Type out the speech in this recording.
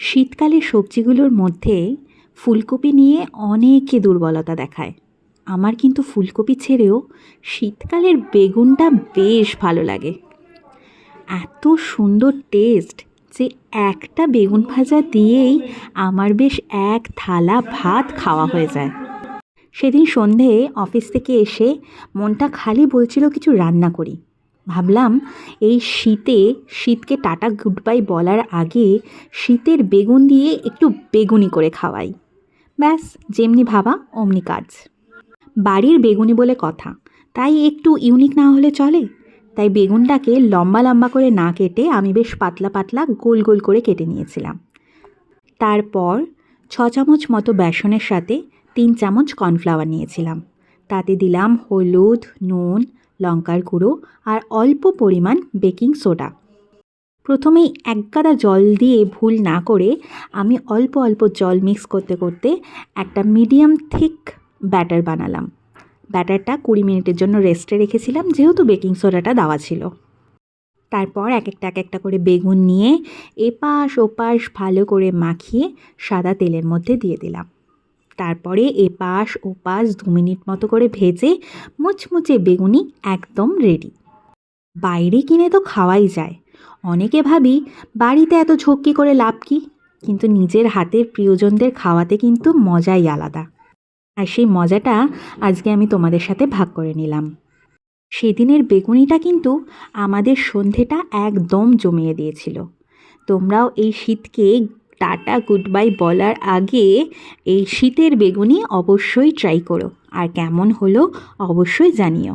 শীতকালের সবজিগুলোর মধ্যে ফুলকপি নিয়ে অনেকে দুর্বলতা দেখায়। আমার কিন্তু ফুলকপি ছেড়েও শীতকালের বেগুনটা বেশ ভালো লাগে। এত সুন্দর টেস্ট যে একটা বেগুন ভাজা দিয়েই আমার বেশ এক থালা ভাত খাওয়া হয়ে যায়। সেদিন সন্ধে অফিস থেকে এসে মনটা খালি বলছিল কিছু রান্না করি। ভাবলাম এই শীতকে টাটা গুড বাই বলার আগে শীতের বেগুন দিয়ে একটু বেগুনি করে খাওয়াই। ব্যাস, যেমনি ভাবা অমনি কাজ। বাড়ির বেগুনি বলে কথা, তাই একটু ইউনিক না হলে চলে। তাই বেগুনটাকে লম্বা লম্বা করে না কেটে আমি বেশ পাতলা পাতলা গোল গোল করে কেটে নিয়েছিলাম। তারপর 6 চামচ মতো বেসনের সাথে 3 চামচ কর্নফ্লাওয়ার নিয়েছিলাম। তাতে দিলাম হলুদ, নুন, লঙ্কার গুঁড়ো আর অল্প পরিমাণ বেকিং সোডা। প্রথমেই এক গাদা জল দিয়ে ভুল না করে আমি অল্প অল্প জল মিক্স করতে করতে একটা মিডিয়াম থিক ব্যাটার বানালাম। ব্যাটারটা 20 মিনিটের জন্য রেস্টে রেখেছিলাম, যেহেতু বেকিং সোডাটা দেওয়া ছিল। তারপর এক একটা করে বেগুন নিয়ে এপাশ ওপাশ ভালো করে মাখিয়ে সাদা তেলের মধ্যে দিয়ে দিলাম। তারপরে এপাশ ওপাশ 2 মিনিট মতো করে ভেজে মুচমুচে বেগুনি একদম রেডি। বাইরে কিনে তো খাওয়াই যায়, অনেকে ভাবি বাড়িতে এত ঝক্কি করে লাভ কি, কিন্তু নিজের হাতের প্রিয়জনদের খাওয়াতে কিন্তু মজাই আলাদা। আর সেই মজাটা আজকে আমি তোমাদের সাথে ভাগ করে নিলাম। সেদিনের বেগুনিটা কিন্তু আমাদের সন্ধেটা একদম জমিয়ে দিয়েছিল। তোমরাও এই শীতকে টাটা গুড বাই বলার আগে এই শীতের বেগুনি অবশ্যই ট্রাই করো, আর কেমন হলো অবশ্যই জানিও।